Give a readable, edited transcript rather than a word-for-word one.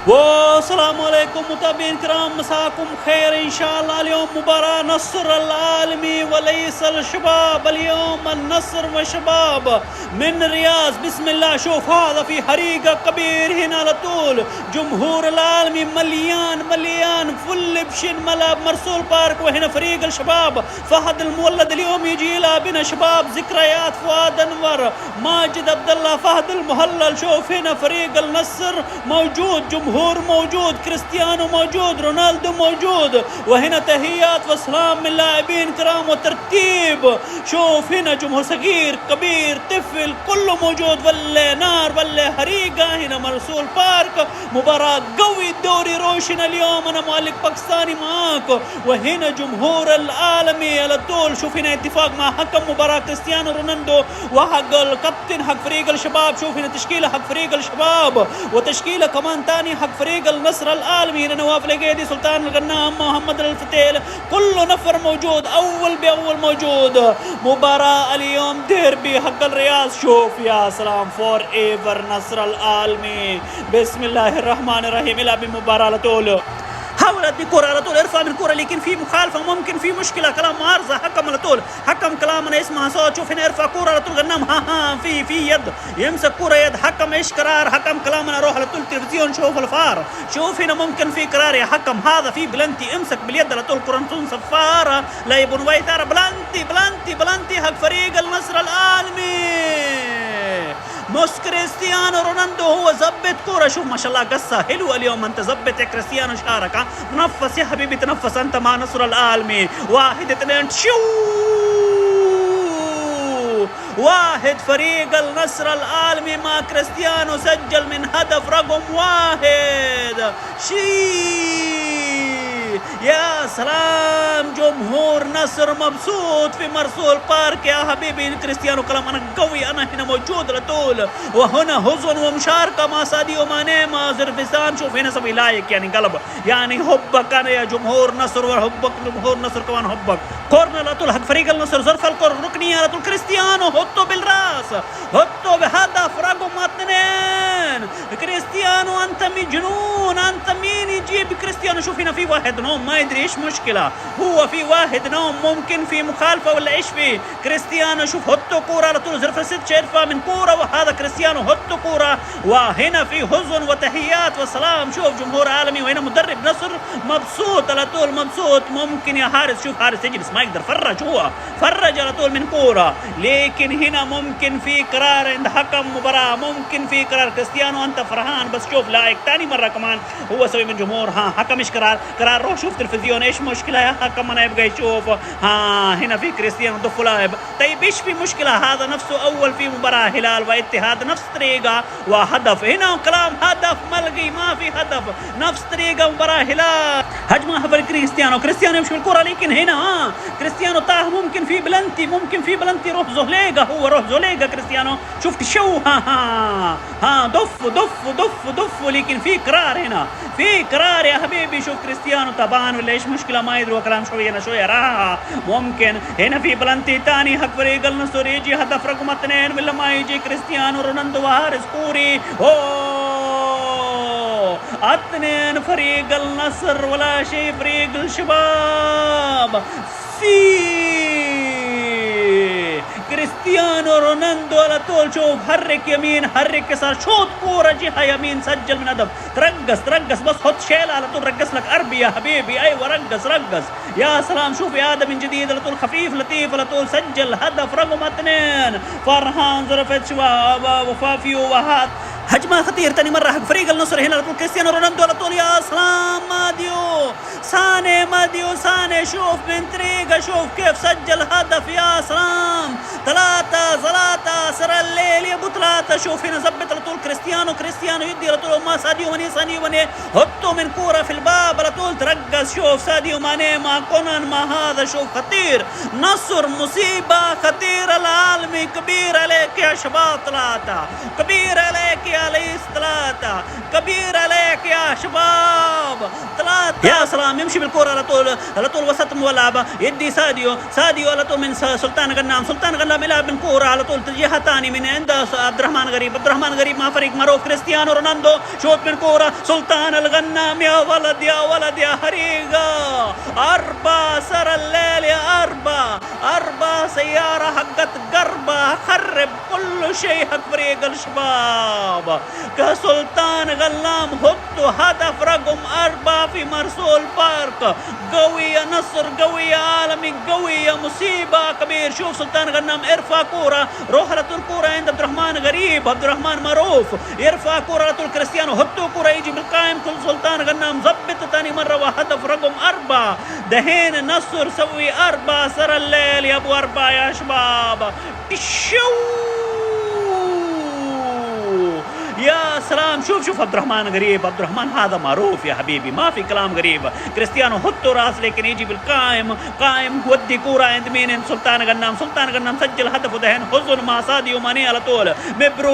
والسلام عليكم متابعين الكرام، مساكم خير إن شاء الله. اليوم مباراة نصر العالمي وليس الشباب، اليوم النصر والشباب من الرياض. بسم الله، شوف هذا في حريقة كبير هنا على طول. جمهور العالمي مليان فل بشن ملعب مرسول بارك، وهنا فريق الشباب فهد المولد اليوم يجي يلعب بنا شباب ذكريات فؤاد انور ماجد عبد الله فهد المهلل. شوف هنا فريق النصر موجود، جمهور موجود، كريستيانو موجود، رونالدو موجود، وهنا تحيات وسلام من لاعبين كرام وترتيب. شوف هنا جمهور صغير كبير طفل كله موجود، ولا نار ولا حريقة هنا مرسول بارك. مباراة قوي، الدوري روشن اليوم. أنا معلق باكستاني معاك، وهنا جمهور العالمي على طول. شوف هنا اتفاق مع حكم مباراة كريستيانو رونالدو وحق الكابتن حق فريق الشباب. شوف هنا تشكيلة حق فريق الشباب وتشكيلة كمان تاني حق فريق النصر العالمي. هنا نواف العقيدي، سلطان الغنام، محمد الفتيل، كله نفر موجود، أول بأول موجود. مباراة اليوم ديربي حق الرياض. شوف يا سلام، فور ايفر نصر العالمي. بسم الله الرحمن الرحيم. العب المباراة على طول، حاول ادي كرة على طول، ارفع من كرة، لكن في مخالفة، ممكن في مشكلة، كلام معارضة. حكم على طول، حكم كلام انا اسمع صوت. شوف هنا ارفع كرة على طول غنام، في يد، يمسك كرة يد. حكم ايش قرار؟ حكم كلام انا اروح على طول تلفزيون شوف الفار. شوف هنا ممكن في قرار يا حكم، هذا في بلنتي، امسك باليد على طول. كرة صفارة لا يبون ويتار، بلنتي حق فريق النصر العالمي. مش كريستيانو رونالدو هو زبط كورة. شوف ما شاء الله قصة حلوة اليوم. انت زبط يا كريستيانو، شارك، تنفس يا حبيبي، تنفس انت مع نصر العالمي. 1 2 1 فريق النصر العالمي مع كريستيانو سجل من هدف رقم 1. يا سلام، جمهور نصر مبسوط في مرسول بارك يا حبيبي. كريستيانو كلام انا قوي، انا هنا موجود على طول. وهنا حزن ومشاركة مع ساديو ماني مع زرفسان. شوف هنا سوي لايك، يعني قلب، يعني حبك انا يا جمهور نصر، وحبك جمهور نصر كمان حبك. كورنر على طول حق فريق النصر، ظرف الكور، ركنية على طول. كريستيانو حطه بالراس، حطه بهدف رقم 2. كريستيانو انت مجنون، انت مين يجيب كريستيانو؟ شوف هنا في واحد نوم، ما يدري ايش مشكلة، هو في واحد نوم، ممكن في مخالفة ولا ايش في. كريستيانو شوف حطه كورة على طول، زرف الست شرفة من كورة، وهذا كريستيانو حطه كورة. وهنا في حزن وتحيات وسلام. شوف جمهور عالمي، وهنا مدرب نصر مبسوط على طول، مبسوط. ممكن يا حارس، شوف حارس يجلس ما يقدر، فرج، هو فرج على طول من كورة، لكن هنا ممكن في قرار عند حكم مباراة، ممكن في قرار. كريستيانو انت فرحان، بس شوف لايك تاني مرة كمان هو سوي من جمهور. حكم ايش قرار؟ روح شوف تلفزيون، ايش مشكلة يا حكم؟ انا يبقى يشوف. هنا في كريستيانو ضف لاعب. طيب ايش في مشكلة؟ هذا نفسه اول في مباراة هلال واتحاد نفس طريقة وهدف. هنا كلام هدف ملغي، ما في هدف، نفس طريقة مباراة هلال. هجمة حفر كريستيانو يمشي بالكرة، لكن هنا كريستيانو طاح، ممكن في بلنتي، روح زوليقة، هو روح زوليقة كريستيانو. شفت شو دف، لكن في قرار هنا، في قرار يا حبيبي. شوف كريستيانو طبعا ولا ايش مشكلة ما يدري، كلام شوية راحة. ممكن هنا في بلنتي تاني حق فريق النصر، يجي هدف رقم 2 ولا ما يجي؟ كريستيانو رونالدو وهارس كوري. 2 فريق النصر ولا شيء فريق الشباب. كريستيانو رونالدو على طول. شوف حرك يمين، حرك يسار، شوط كورة جهة يمين، سجل من هدف. ترقص بس حط شيل على طول، رقص لك أربي يا حبيبي، أيوة رقص يا سلام. شوف هذا من جديد على طول، خفيف لطيف على طول، سجل هدف رقم 2. فرحان زرفتش وفافيو وهات. هجمة خطير تاني مرة حق فريق النصر هنا على طول. كريستيانو رونالدو على طول، يا سلام. ماديو ساني شوف من طريقة، شوف كيف سجل هدف، يا سلام. 3 سر الليل يا ابو 3. شوف هنا زبط على طول كريستيانو يدي على طول، ما ساديو ماني حطه من كورة في الباب على طول، ترقص. شوف ساديو ماني مع كونان مع هذا، شوف خطير نصر، مصيبة خطيرة. العالمي كبير عليك يا شباب، 3 كبير عليك يا ليس، 3 كبير عليك يا شباب. شباب. ثلاثة يا سلام، يمشي بالكرة على طول وسط الملعب، يدي ساديو على طول من سلطان غنام يلعب من كرة على طول جهة ثانية من عند عبد الرحمن غريب مع فريق معروف كريستيانو رونالدو، شوط من كرة سلطان الغنام، يا ولد يا حريقة. 4 سر الليل يا 4 سيارة حقت قربة، خرب كل شيء حق فريق الشباب. كسلطان غلام حطوا هدف رقم 4 في مرسول بارك. قوي يا نصر، قوي يا عالمي، قوي يا مصيبة كبير. شوف سلطان غنام ارفع كورة، روح على طول كورة عند عبد الرحمن غريب، عبد الرحمن معروف يرفع كورة على طول كريستيانو، حطوا كورة يجي بالقائم كل سلطان غنام ظبط ثاني مرة وهدف رقم 4. دهين النصر سوي 4 سر الليل يا ابو 4 يا شباب. يا سلام، شوف عبد الرحمن غريب، عبد الرحمن هذا معروف يا حبيبي، ما في كلام غريب. كريستيانو حطوا راس لكن يجي بالقائم ودي كوره عند مين؟ سلطان غنام سجل هدف ودهن حزن مع ساديو ماني على طول. مبروك.